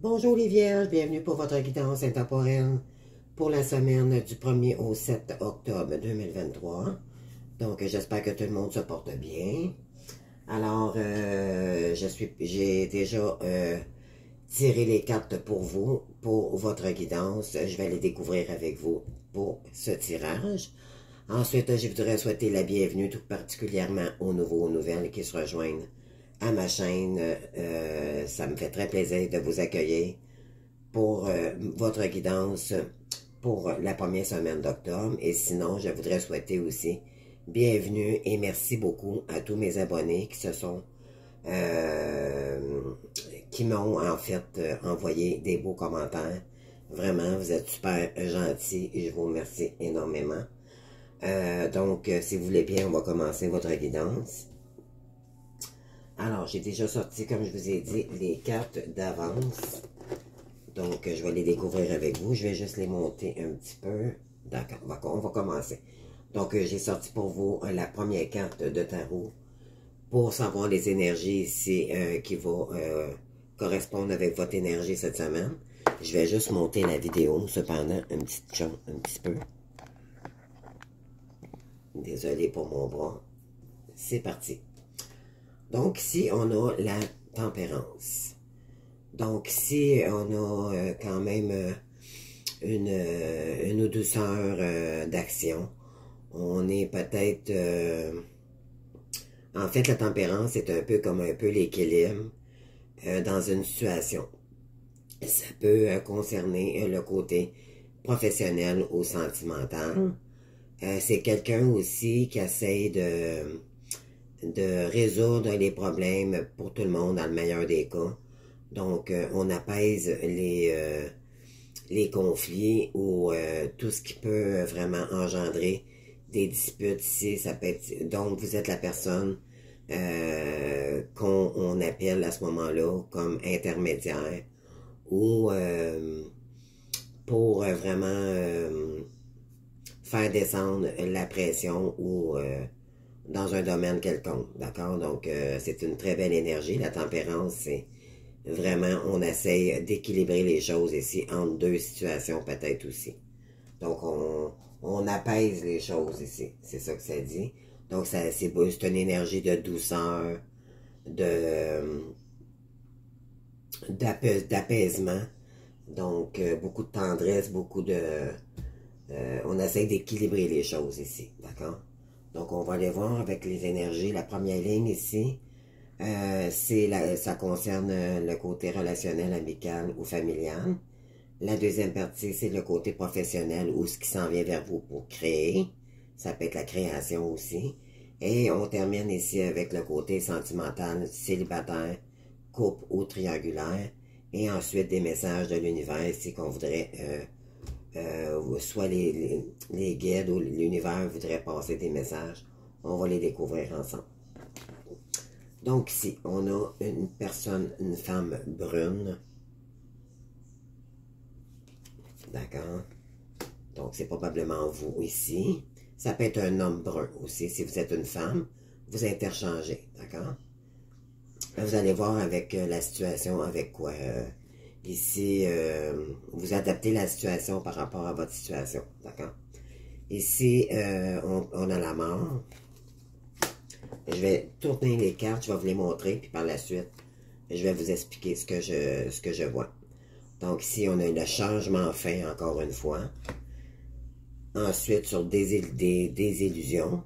Bonjour les Vierges, bienvenue pour votre guidance intemporelle pour la semaine du 1er au 7 octobre 2023. Donc, j'espère que tout le monde se porte bien. Alors, j'ai déjà tiré les cartes pour vous, pour votre guidance. Je vais les découvrir avec vous pour ce tirage. Ensuite, je voudrais souhaiter la bienvenue tout particulièrement aux nouveaux, aux nouvelles qui se rejoignent à ma chaîne. Ça me fait très plaisir de vous accueillir pour votre guidance pour la première semaine d'octobre. Et sinon, je voudrais souhaiter aussi bienvenue et merci beaucoup à tous mes abonnés qui se sont qui m'ont en fait envoyé des beaux commentaires. Vraiment, vous êtes super gentils et je vous remercie énormément. Donc, si vous voulez bien, on va commencer votre guidance. Alors, j'ai déjà sorti, comme je vous ai dit, les cartes d'avance. Donc, je vais les découvrir avec vous. Je vais juste les monter un petit peu. D'accord, on va commencer. Donc, j'ai sorti pour vous la première carte de tarot pour savoir les énergies ici qui vont correspondre avec votre énergie cette semaine. Je vais juste monter la vidéo, cependant, un petit peu. Désolé pour mon bras. C'est parti. Donc, ici, on a la tempérance. Donc, ici, on a quand même une douceur d'action. On est peut-être... en fait, la tempérance est un peu comme l'équilibre dans une situation. Ça peut concerner le côté professionnel ou sentimental. C'est quelqu'un aussi qui essaie de résoudre les problèmes pour tout le monde dans le meilleur des cas. Donc, on apaise les conflits ou tout ce qui peut vraiment engendrer des disputes ici. Ça peut être, donc, vous êtes la personne qu'on appelle à ce moment-là comme intermédiaire ou pour vraiment faire descendre la pression ou dans un domaine quelconque, d'accord? Donc, c'est une très belle énergie. La tempérance, c'est vraiment, on essaye d'équilibrer les choses ici entre deux situations peut-être aussi. Donc, on apaise les choses ici. C'est ça que ça dit. Donc, c'est une énergie de douceur, d'apaisement. Donc, beaucoup de tendresse, beaucoup de... on essaie d'équilibrer les choses ici, d'accord? Donc, on va aller voir avec les énergies. La première ligne ici, ça concerne le côté relationnel, amical ou familial. La deuxième partie, c'est le côté professionnel ou ce qui s'en vient vers vous pour créer. Ça peut être la création aussi. Et on termine ici avec le côté sentimental, célibataire, couple ou triangulaire. Et ensuite, des messages de l'univers ici qu'on voudrait... soit les guides ou l'univers voudraient passer des messages. On va les découvrir ensemble. Donc ici, on a une personne, une femme brune. D'accord? Donc c'est probablement vous ici. Ça peut être un homme brun aussi. Si vous êtes une femme, vous interchangez. D'accord? Vous allez voir avec la situation, avec quoi... ici, vous adaptez la situation par rapport à votre situation, d'accord? Ici, on a la mort. Je vais tourner les cartes, je vais vous les montrer, puis par la suite, je vais vous expliquer ce que je vois. Donc ici, on a le changement fin, encore une fois. Ensuite, sur des illusions.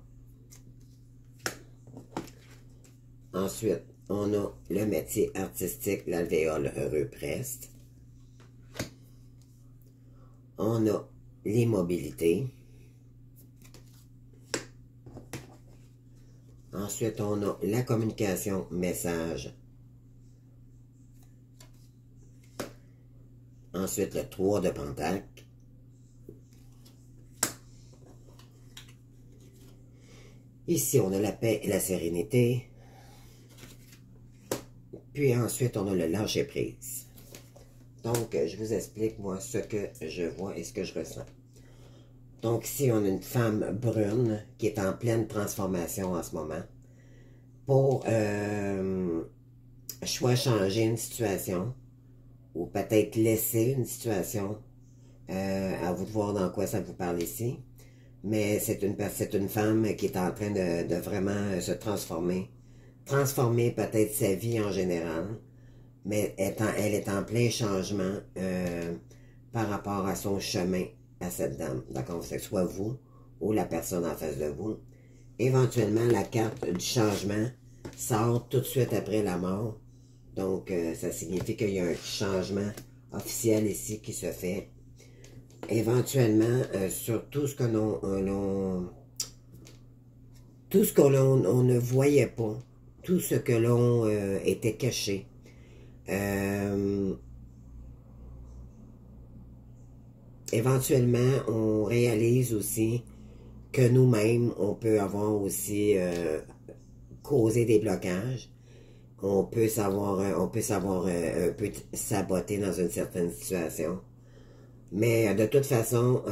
Ensuite, on a le métier artistique, l'alvéole heureux preste. On a l'immobilité. Ensuite, on a la communication, message. Ensuite, le 3 de Pentacle. Ici, on a la paix et la sérénité. Puis ensuite, on a le lâcher-prise. Donc, je vous explique, moi, ce que je vois et ce que je ressens. Donc, ici, on a une femme brune qui est en pleine transformation en ce moment pour soit changer une situation ou peut-être laisser une situation. À vous de voir dans quoi ça vous parle ici. Mais c'est une femme qui est en train de vraiment se transformer. Transformer peut-être sa vie en général. Mais elle est en plein changement par rapport à son chemin à cette dame. D'accord? Que ce soit vous ou la personne en face de vous. Éventuellement, la carte du changement sort tout de suite après la mort. Donc, ça signifie qu'il y a un changement officiel ici qui se fait. Éventuellement, sur tout ce que l'on ne voyait pas, tout ce que l'on était caché. Éventuellement, on réalise aussi que nous-mêmes, on peut avoir aussi causé des blocages. On peut savoir un peu saboter dans une certaine situation. Mais de toute façon,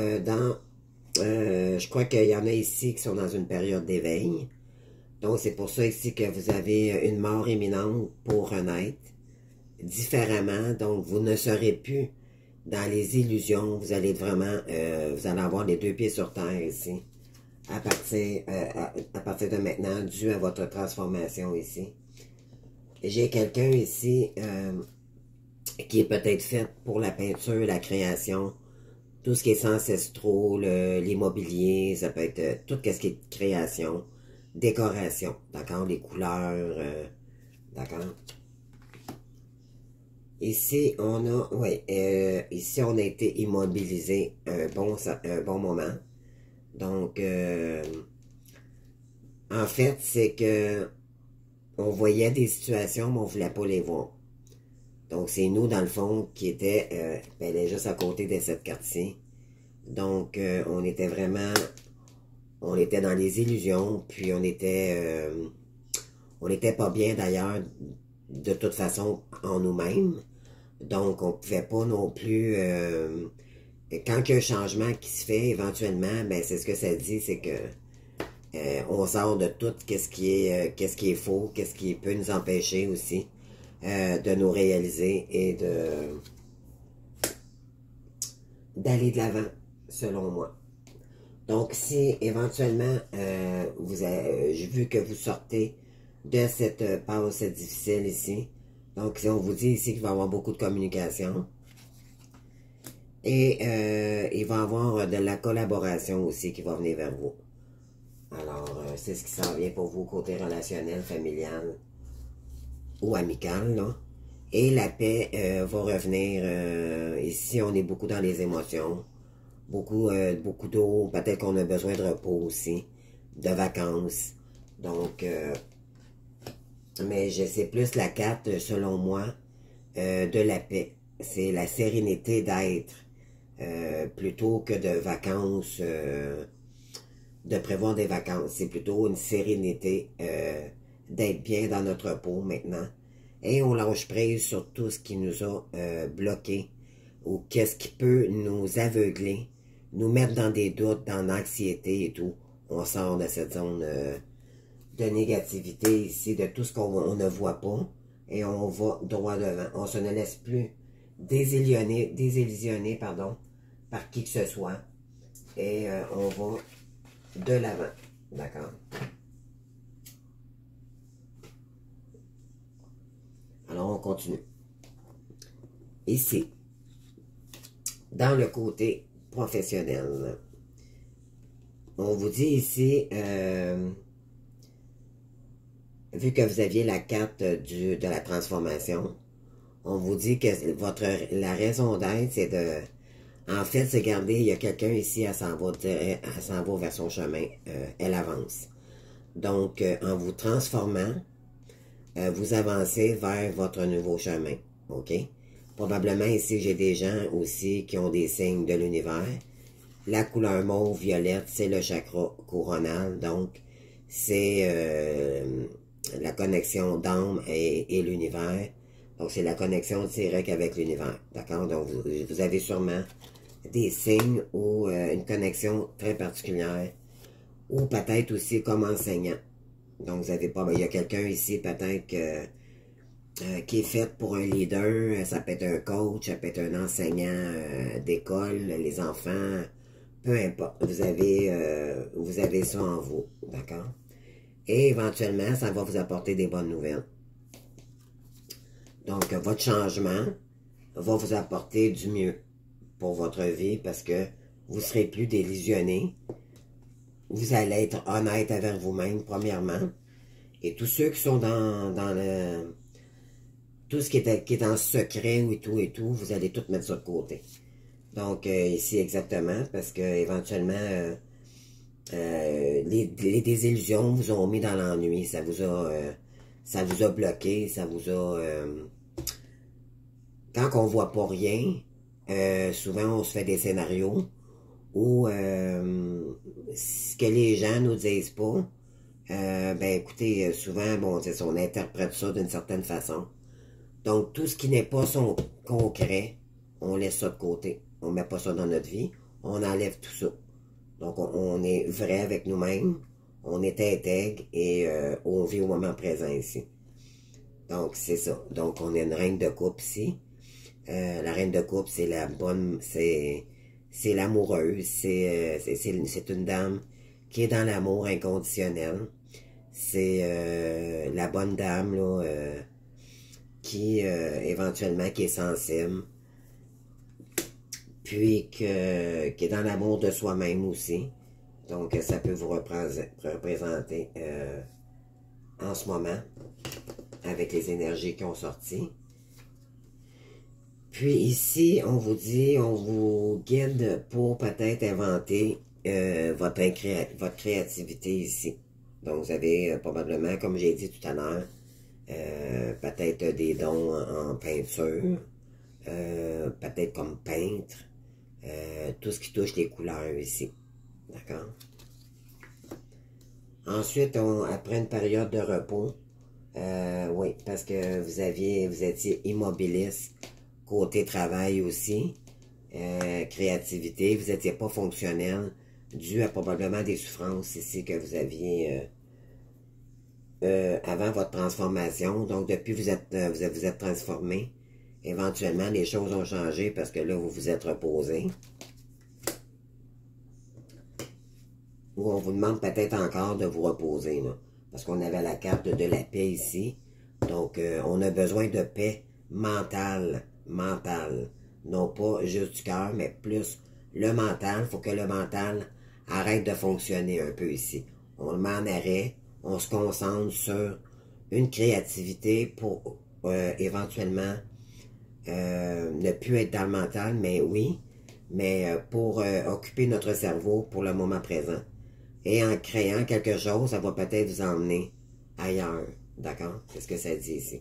je crois qu'il y en a ici qui sont dans une période d'éveil. Donc c'est pour ça ici que vous avez une mort imminente pour renaître différemment. Donc vous ne serez plus dans les illusions. Vous allez vraiment, vous allez avoir les 2 pieds sur terre ici. À partir de maintenant, dû à votre transformation ici. J'ai quelqu'un ici qui est peut-être fait pour la peinture, la création, tout ce qui est ancestraux, l'immobilier, ça peut être tout ce qui est création, décoration, d'accord, les couleurs, d'accord. Ici, on a, ici, on a été immobilisé un bon moment. Donc, en fait, c'est que on voyait des situations, mais on ne voulait pas les voir. Donc, c'est nous, dans le fond, qui était, elle est juste à côté de cette carte-ci. Donc, on était dans les illusions, puis on était pas bien d'ailleurs, de toute façon, en nous-mêmes. Donc, on ne pouvait pas non plus, quand il y a un changement qui se fait, éventuellement, ben, c'est ce que ça dit, c'est que on sort de tout qu'est-ce qui est faux, qu'est-ce qui peut nous empêcher aussi de nous réaliser et d'aller de l'avant, selon moi. Donc, si éventuellement j'ai vu que vous sortez de cette passe difficile ici, donc si on vous dit ici qu'il va y avoir beaucoup de communication, et il va y avoir de la collaboration aussi qui va venir vers vous. Alors, c'est ce qui s'en vient pour vous, côté relationnel, familial ou amical, là. Et la paix va revenir. Ici, on est beaucoup dans les émotions. Beaucoup d'eau. Peut-être qu'on a besoin de repos aussi. De vacances. Donc, mais je sais plus la carte, selon moi, de la paix. C'est la sérénité d'être. Plutôt que de vacances... de prévoir des vacances. C'est plutôt une sérénité d'être bien dans notre peau maintenant. Et on lâche prise sur tout ce qui nous a bloqués ou qu'est-ce qui peut nous aveugler, nous mettre dans des doutes, dans l'anxiété et tout. On sort de cette zone de négativité ici, de tout ce qu'on ne voit pas et on va droit devant. On se ne laisse plus désillusionner par qui que ce soit et on va de l'avant, d'accord? Alors, on continue. Ici, dans le côté professionnel, on vous dit ici, vu que vous aviez la carte de la transformation, on vous dit que la raison d'être, c'est de... En fait, c'est garder, il y a quelqu'un ici, elle s'en va vers son chemin, elle avance. Donc, en vous transformant, vous avancez vers votre nouveau chemin, ok? Probablement ici, j'ai des gens aussi qui ont des signes de l'univers. La couleur mauve violette, c'est le chakra coronal, donc c'est la connexion d'âme et l'univers. Donc, c'est la connexion directe avec l'univers, d'accord? Donc, vous avez sûrement des signes ou une connexion très particulière, ou peut-être aussi comme enseignant. Donc, vous n'avez pas, il y a quelqu'un ici, peut-être que qui est faite pour un leader. Ça peut être un coach, ça peut être un enseignant d'école, les enfants, peu importe. Vous avez ça en vous, d'accord? Et éventuellement, ça va vous apporter des bonnes nouvelles. Donc, votre changement va vous apporter du mieux pour votre vie parce que vous serez plus délusionné. Vous allez être honnête avec vous-même, premièrement. Et tous ceux qui sont dans le... Tout ce qui est en secret ou et tout, vous allez tout mettre ça de côté. Donc, ici exactement, parce que éventuellement, les désillusions vous ont mis dans l'ennui. Ça vous a bloqué, ça vous a... quand on voit pas rien, souvent on se fait des scénarios où ce que les gens nous disent pas, ben écoutez, souvent, bon, on interprète ça d'une certaine façon. Donc, tout ce qui n'est pas son concret, on laisse ça de côté. On met pas ça dans notre vie, on enlève tout ça. Donc, on est vrai avec nous-mêmes, on est intègre et on vit au moment présent ici. Donc, c'est ça. Donc, on a une reine de coupe ici. La reine de coupe, c'est la bonne, c'est l'amoureuse, c'est une dame qui est dans l'amour inconditionnel. C'est la bonne dame, là, qui, éventuellement, qui est sensible, puis qui est dans l'amour de soi-même aussi. Donc, ça peut vous représenter en ce moment, avec les énergies qui ont sorti. Puis ici, on vous dit, on vous guide pour peut-être inventer votre créativité ici. Donc, vous avez probablement, comme j'ai dit tout à l'heure, peut-être des dons en peinture, peut-être comme peintre, tout ce qui touche les couleurs ici. D'accord? Ensuite, après une période de repos, oui, parce que vous étiez immobiliste, côté travail aussi, créativité, vous n'étiez pas fonctionnel, dû à probablement des souffrances ici que vous aviez avant votre transformation. Donc, depuis vous êtes transformé, éventuellement, les choses ont changé parce que là, vous vous êtes reposé. Ou on vous demande peut-être encore de vous reposer, là, parce qu'on avait la carte de la paix ici. Donc, on a besoin de paix mentale, non pas juste du cœur, mais plus le mental. Il faut que le mental arrête de fonctionner un peu ici. On le met en arrêt, on se concentre sur une créativité pour éventuellement ne plus être dans le mental, mais oui, mais pour occuper notre cerveau pour le moment présent. Et en créant quelque chose, ça va peut-être vous emmener ailleurs. D'accord? C'est ce que ça dit ici.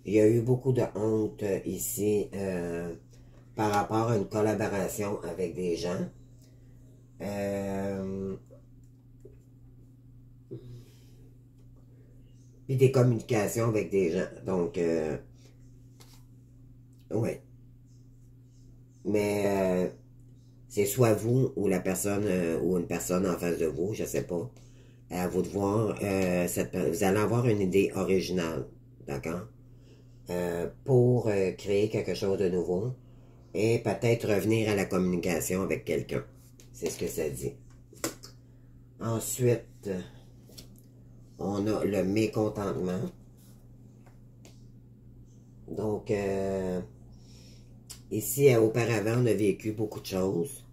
Il y a eu beaucoup de honte ici par rapport à une collaboration avec des gens. Puis des communications avec des gens. Donc, ouais. Mais c'est soit vous ou la personne ou une personne en face de vous, je sais pas. À vous de voir, vous allez avoir une idée originale, d'accord? Pour créer quelque chose de nouveau et peut-être revenir à la communication avec quelqu'un. C'est ce que ça dit. Ensuite, on a le mécontentement. Donc, ici, auparavant, on a vécu beaucoup de choses.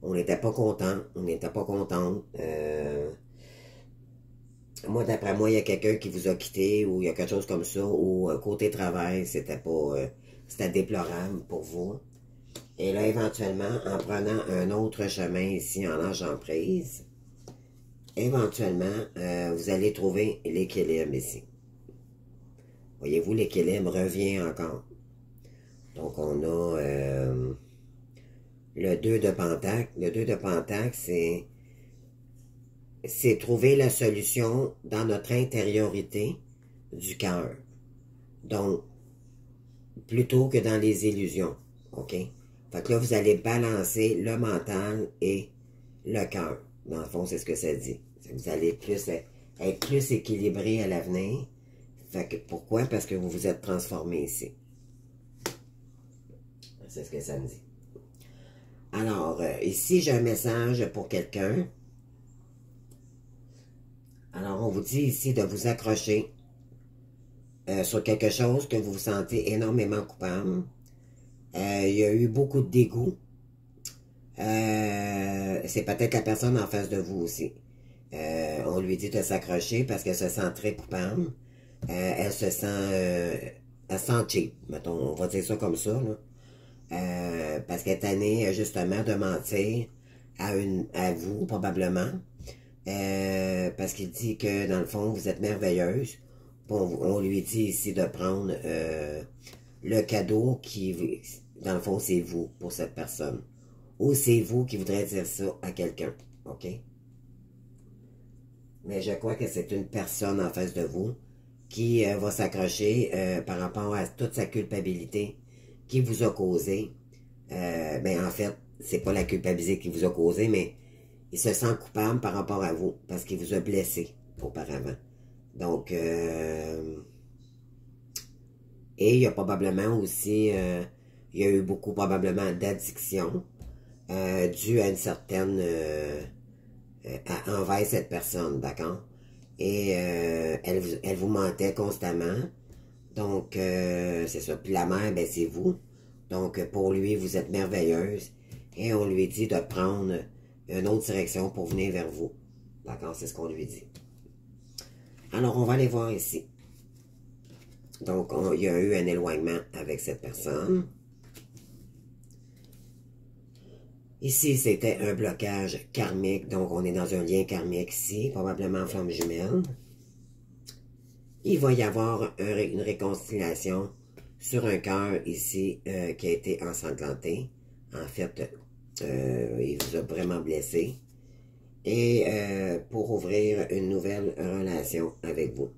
On n'était pas content, on n'était pas contente. Moi, d'après moi, il y a quelqu'un qui vous a quitté ou il y a quelque chose comme ça, ou côté travail, c'était pas, c'était déplorable pour vous. Et là, éventuellement, en prenant un autre chemin ici, en lâchant prise, éventuellement, vous allez trouver l'équilibre ici. Voyez-vous, l'équilibre revient encore. Donc, on a le 2 de Pentacle. Le 2 de Pentacle, c'est trouver la solution dans notre intériorité du cœur. Donc, plutôt que dans les illusions. OK? Fait que là, vous allez balancer le mental et le cœur. Dans le fond, c'est ce que ça dit. Vous allez être plus équilibré à l'avenir. Fait que, pourquoi? Parce que vous vous êtes transformé ici. C'est ce que ça me dit. Alors, ici, j'ai un message pour quelqu'un. Alors, on vous dit ici de vous accrocher sur quelque chose que vous vous sentez énormément coupable. Il y a eu beaucoup de dégoût. C'est peut-être la personne en face de vous aussi. On lui dit de s'accrocher parce qu'elle se sent très coupable. Elle se sent cheap, mettons, on va dire ça comme ça, là. Parce qu'elle est tannée, justement, de mentir à vous, probablement. Parce qu'il dit que, dans le fond, vous êtes merveilleuse. On lui dit ici de prendre le cadeau qui, dans le fond, c'est vous, pour cette personne. Ou c'est vous qui voudrez dire ça à quelqu'un, OK? Mais je crois que c'est une personne en face de vous qui va s'accrocher par rapport à toute sa culpabilité qui vous a causé. Ben en fait, c'est pas la culpabilité qui vous a causé, mais il se sent coupable par rapport à vous parce qu'il vous a blessé auparavant. Donc, et il y a probablement aussi, il y a eu beaucoup probablement d'addiction due à une certaine, envers cette personne, d'accord? Et elle vous mentait constamment. Donc, c'est ça. Puis la mère, ben c'est vous. Donc, pour lui, vous êtes merveilleuse. Et on lui dit de prendre une autre direction pour venir vers vous. D'accord? C'est ce qu'on lui dit. Alors, on va aller voir ici. Donc, il y a eu un éloignement avec cette personne. Ici, c'était un blocage karmique. Donc, on est dans un lien karmique ici, probablement en flamme jumelle. Il va y avoir une réconciliation sur un cœur ici qui a été ensanglanté. En fait, il vous a vraiment blessé. Et pour ouvrir une nouvelle relation avec vous.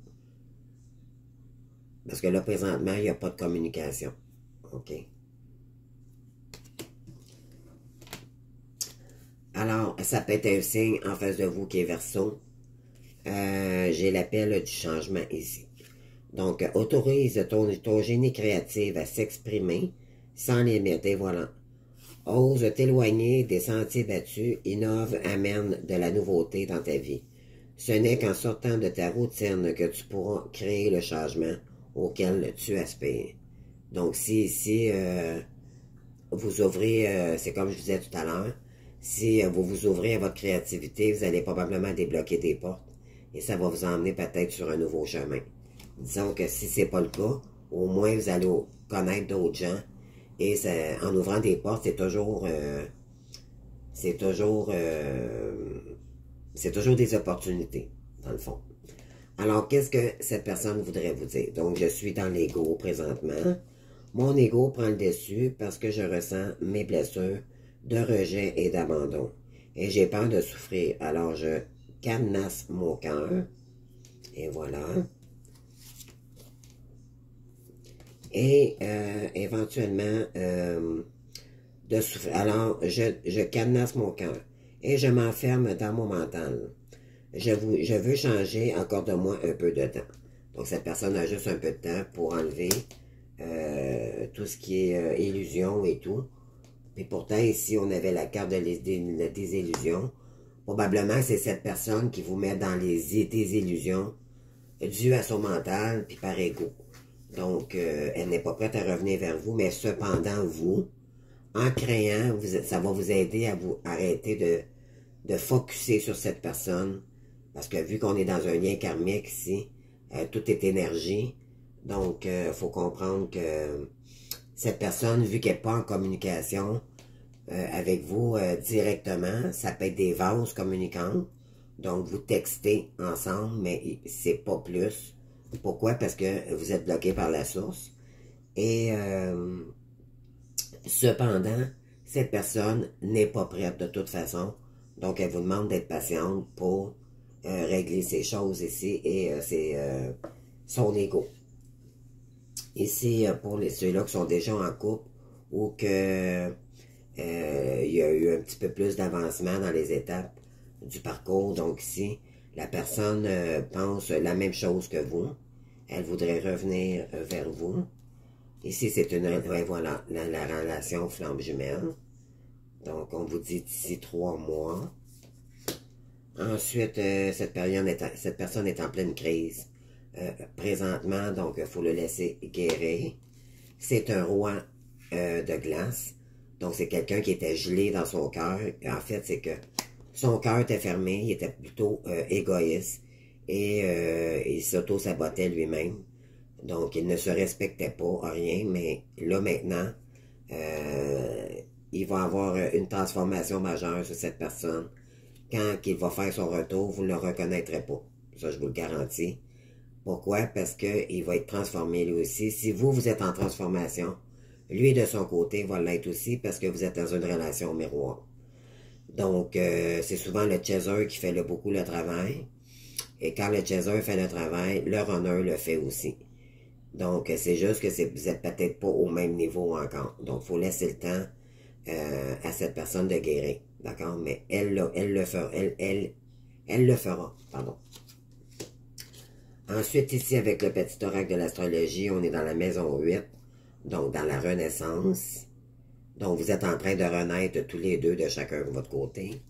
Parce que là, présentement, il n'y a pas de communication. OK? Alors, ça peut être un signe en face de vous qui est Verseau. J'ai l'appel du changement ici. Donc, autorise ton génie créatif à s'exprimer sans limite. Et voilà. Ose t'éloigner des sentiers battus, innove, amène de la nouveauté dans ta vie. Ce n'est qu'en sortant de ta routine que tu pourras créer le changement auquel tu aspires. Donc, si ici, vous ouvrez, c'est comme je disais tout à l'heure, si vous vous ouvrez à votre créativité, vous allez probablement débloquer des portes et ça va vous emmener peut-être sur un nouveau chemin. Disons que si c'est pas le cas, au moins vous allez connaître d'autres gens et ça, en ouvrant des portes, c'est toujours des opportunités, dans le fond. Alors, qu'est-ce que cette personne voudrait vous dire? Donc, je suis dans l'ego présentement. Mon ego prend le dessus parce que je ressens mes blessures de rejet et d'abandon. Et j'ai peur de souffrir. Alors, je cadenasse mon cœur. Et voilà. Et éventuellement, de souffrir. Alors, je cadenasse mon cœur. Et je m'enferme dans mon mental. Je veux changer, accorde-moi un peu de temps. Donc, cette personne a juste un peu de temps pour enlever tout ce qui est illusion et tout. Et pourtant, ici, on avait la carte des illusions. Probablement, c'est cette personne qui vous met dans des illusions dues à son mental, puis par ego. Donc, elle n'est pas prête à revenir vers vous, mais cependant, vous, en créant, ça va vous aider à vous arrêter de focusser sur cette personne. Parce que vu qu'on est dans un lien karmique ici, tout est énergie. Donc, il faut comprendre que cette personne, vu qu'elle n'est pas en communication avec vous directement, ça peut être des vases communicantes. Donc, vous textez ensemble, mais c'est pas plus. Pourquoi? Parce que vous êtes bloqué par la source. Et cependant, cette personne n'est pas prête de toute façon. Donc, elle vous demande d'être patiente pour régler ces choses ici et c'est son ego. Ici, pour ceux-là qui sont déjà en couple ou que il y a eu un petit peu plus d'avancement dans les étapes du parcours. Donc ici, la personne pense la même chose que vous. elle voudrait revenir vers vous. Ici, c'est une... Ouais, voilà, la relation flamme jumelle. Donc, on vous dit d'ici 3 mois. Ensuite, cette personne est en pleine crise présentement, donc il faut le laisser guérir. C'est un roi de glace. Donc, c'est quelqu'un qui était gelé dans son cœur. En fait, c'est que son cœur était fermé, il était plutôt égoïste et il s'auto-sabotait lui-même. Donc, il ne se respectait pas, rien, mais là, maintenant, il va avoir une transformation majeure sur cette personne. Quand il va faire son retour, vous ne le reconnaîtrez pas. Ça, je vous le garantis. Pourquoi? Parce qu'il va être transformé lui aussi. Si vous, vous êtes en transformation, lui, de son côté, va l'être aussi parce que vous êtes dans une relation miroir. Donc, c'est souvent le chaser qui fait beaucoup le travail. Et quand le chaser fait le travail, le runner le fait aussi. Donc, c'est juste que vous n'êtes peut-être pas au même niveau encore. Donc, il faut laisser le temps à cette personne de guérir. D'accord? Mais elle le fera. Elle le fera. Pardon. Ensuite, ici, avec le petit oracle de l'astrologie, on est dans la maison 8. Donc, dans la renaissance. Donc, vous êtes en train de renaître tous les deux de chacun de votre côté.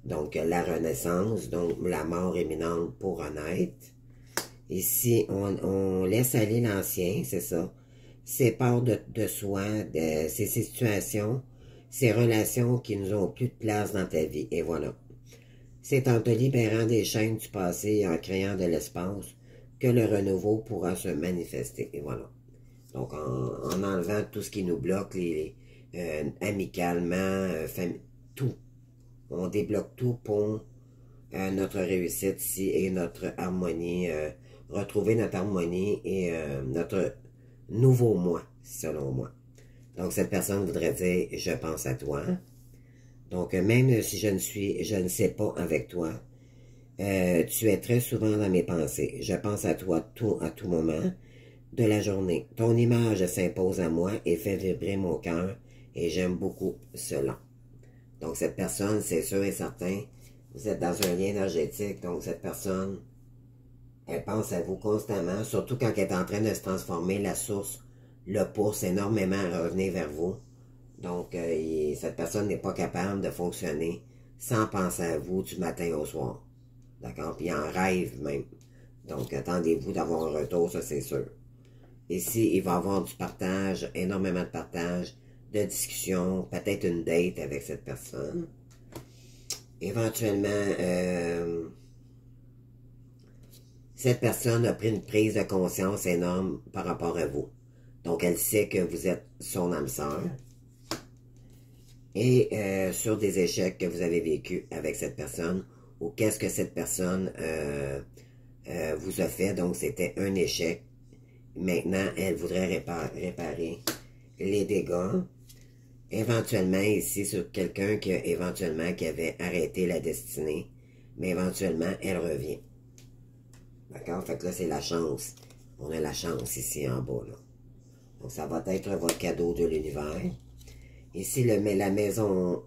Donc, la renaissance, donc la mort imminente pour renaître. Ici, on laisse aller l'ancien, c'est ça. Ces parts de soi, ces situations, ces relations qui nous ont plus de place dans ta vie. Et voilà. C'est en te libérant des chaînes du passé et en créant de l'espace que le renouveau pourra se manifester. Et voilà. Donc, en enlevant tout ce qui nous bloque, amicalement, tout. On débloque tout pour notre réussite ici et notre harmonie, retrouver notre harmonie et notre nouveau moi, selon moi. Donc, cette personne voudrait dire « je pense à toi ». Donc, même si je ne sais pas avec toi, tu es très souvent dans mes pensées. Je pense à toi à tout moment de la journée. Ton image s'impose à moi et fait vibrer mon cœur et j'aime beaucoup cela. Donc, cette personne, c'est sûr et certain, vous êtes dans un lien énergétique, donc cette personne, elle pense à vous constamment, surtout quand elle est en train de se transformer, la source le pousse énormément à revenir vers vous. Donc, cette personne n'est pas capable de fonctionner sans penser à vous du matin au soir. D'accord? Puis en rêve même. Donc, attendez-vous d'avoir un retour, ça c'est sûr. Ici, il va y avoir du partage, énormément de partage, de discussion, peut-être une date avec cette personne. Éventuellement, cette personne a pris une prise de conscience énorme par rapport à vous. Donc, elle sait que vous êtes son âme sœur. Et sur des échecs que vous avez vécus avec cette personne, ou qu'est-ce que cette personne vous a fait. Donc, c'était un échec. Maintenant, elle voudrait réparer les dégâts. Éventuellement, ici, sur quelqu'un qui avait arrêté la destinée. Mais éventuellement, elle revient. D'accord? Fait que là, c'est la chance. On a la chance ici en bas, là. Donc, ça va être votre cadeau de l'univers. Ici, la maison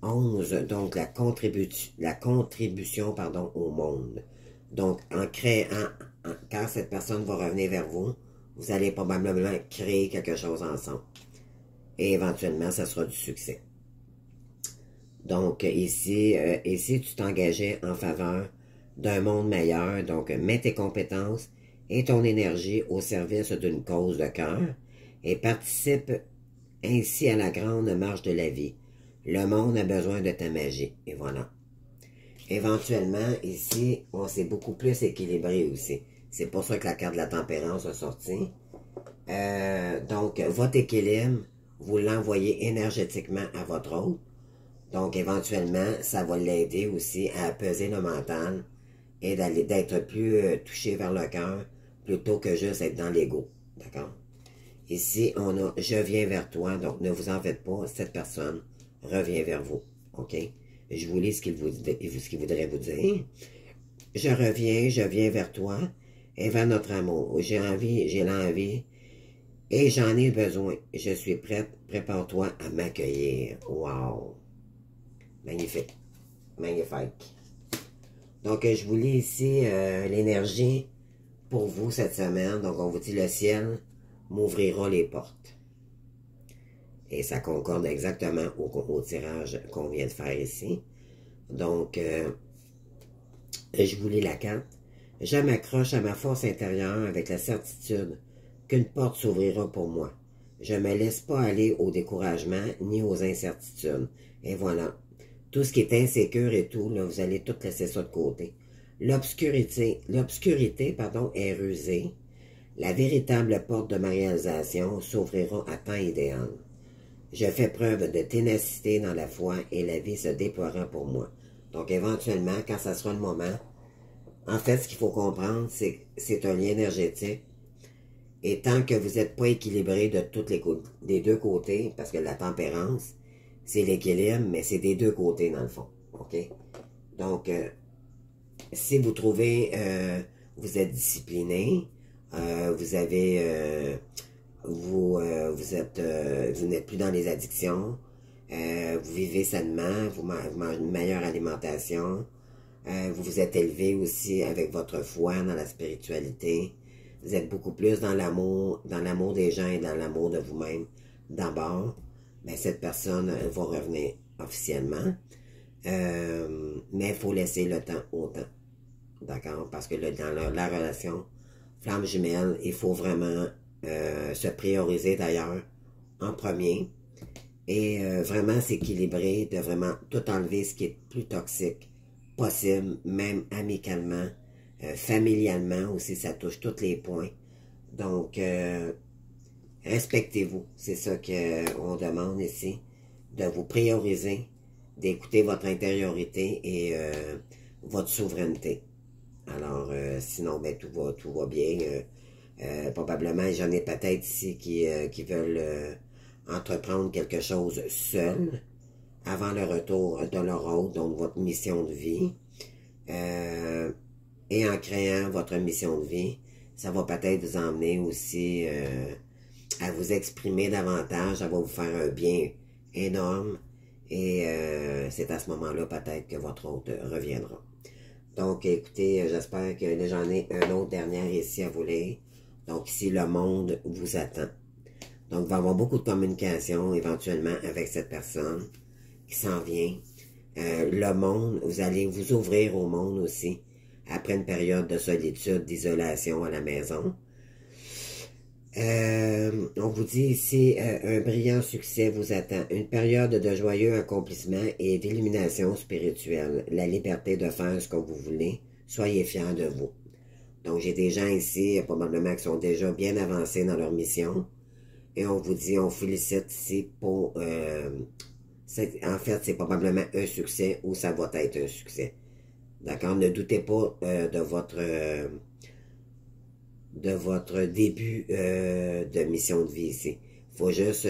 11, donc la contribution pardon, au monde. Donc, quand cette personne va revenir vers vous, vous allez probablement créer quelque chose ensemble. Et éventuellement, ça sera du succès. Donc, ici, tu t'engageais en faveur d'un monde meilleur. Donc, mets tes compétences et ton énergie au service d'une cause de cœur et participe ainsi à la grande marche de la vie. Le monde a besoin de ta magie. Et voilà. Éventuellement, ici, on s'est beaucoup plus équilibré aussi. C'est pour ça que la carte de la tempérance a sorti. Donc, votre équilibre, vous l'envoyez énergétiquement à votre autre. Donc, éventuellement, ça va l'aider aussi à peser le mental et d'être plus touché vers le cœur plutôt que juste être dans l'ego. D'accord? Ici, on a « je viens vers toi », donc ne vous en faites pas, cette personne revient vers vous. OK? Je vous lis ce qu'il voudrait vous dire. « je viens vers toi et vers notre amour. J'ai l'envie et j'en ai besoin. Je suis prête, prépare-toi à m'accueillir. » Wow! Magnifique. Magnifique. Donc, je vous lis ici l'énergie pour vous cette semaine. Donc, on vous dit, le ciel m'ouvrira les portes. Et ça concorde exactement au tirage qu'on vient de faire ici. Donc, je vous lis la carte. Je m'accroche à ma force intérieure avec la certitude qu'une porte s'ouvrira pour moi. Je ne me laisse pas aller au découragement ni aux incertitudes. Et voilà. Tout ce qui est insécure et tout, là, vous allez tout laisser ça de côté. L'obscurité, est rusée. La véritable porte de ma réalisation s'ouvrira à temps idéal. Je fais preuve de ténacité dans la foi et la vie se déploiera pour moi. Donc, éventuellement, quand ça sera le moment, en fait, ce qu'il faut comprendre, c'est que c'est un lien énergétique. Et tant que vous n'êtes pas équilibré de des deux côtés, parce que la tempérance, c'est l'équilibre, mais c'est des deux côtés dans le fond. OK? Donc, si vous trouvez, vous êtes discipliné, vous avez, vous n'êtes plus dans les addictions, vous vivez sainement, vous mangez une meilleure alimentation, vous vous êtes élevé aussi avec votre foi dans la spiritualité, vous êtes beaucoup plus dans l'amour des gens et dans l'amour de vous-même d'abord, ben cette personne va revenir officiellement, mais il faut laisser le temps au temps, d'accord? Parce que dans la relation flamme jumelle, il faut vraiment se prioriser d'ailleurs en premier et vraiment s'équilibrer, de vraiment tout enlever ce qui est plus toxique possible, même amicalement, familialement aussi, ça touche tous les points. Donc, respectez-vous, c'est ça qu'on demande ici, de vous prioriser, d'écouter votre intériorité et votre souveraineté. Alors, sinon, ben, tout va bien. Probablement, j'en ai peut-être ici qui veulent entreprendre quelque chose seul avant le retour de leur hôte, donc votre mission de vie. Et en créant votre mission de vie, ça va peut-être vous emmener aussi à vous exprimer davantage, ça va vous faire un bien énorme. Et c'est à ce moment-là peut-être que votre hôte reviendra. Donc, écoutez, j'espère que j'en ai un autre dernier ici à vous lire. Donc, ici, le monde vous attend. Donc, il va y avoir beaucoup de communication éventuellement avec cette personne qui s'en vient. Le monde, vous allez vous ouvrir au monde aussi après une période de solitude, d'isolation à la maison. On vous dit ici, un brillant succès vous attend. Une période de joyeux accomplissement et d'illumination spirituelle. La liberté de faire ce que vous voulez. Soyez fiers de vous. Donc, j'ai des gens ici, probablement, qui sont déjà bien avancés dans leur mission. Et on vous dit, on félicite ici pour... en fait, c'est probablement un succès ou ça va être un succès. D'accord? Ne doutez pas de votre début de mission de vie ici. Il faut juste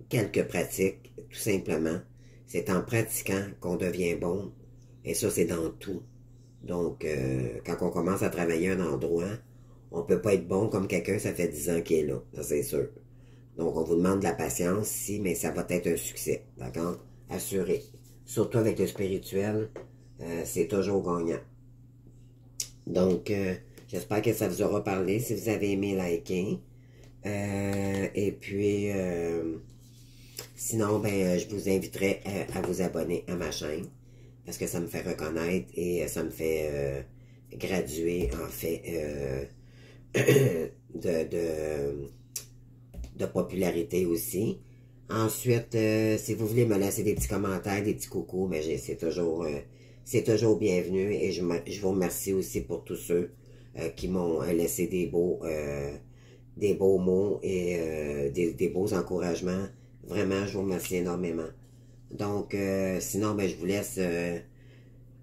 quelques pratiques, tout simplement. C'est en pratiquant qu'on devient bon. Et ça, c'est dans tout. Donc, quand on commence à travailler un endroit, on peut pas être bon comme quelqu'un, ça fait 10 ans qu'il est là. Ça, c'est sûr. Donc, on vous demande de la patience ici, mais ça va être un succès. D'accord? Assuré. Surtout avec le spirituel, c'est toujours gagnant. Donc, j'espère que ça vous aura parlé. Si vous avez aimé, likez. Et puis, sinon, ben, je vous inviterai à vous abonner à ma chaîne. Parce que ça me fait reconnaître et ça me fait graduer, en fait, de popularité aussi. Ensuite, si vous voulez me laisser des petits commentaires, des petits coucous, mais c'est toujours bienvenu. Et je vous remercie aussi pour tous ceux qui m'ont laissé des beaux mots et des beaux encouragements. Vraiment, je vous remercie énormément. Donc, sinon, ben, je vous laisse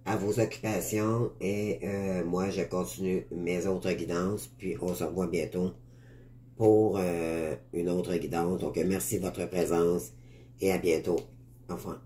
à vos occupations et moi, je continue mes autres guidances. Puis, on se revoit bientôt pour une autre guidance. Donc, merci de votre présence et à bientôt. Au revoir.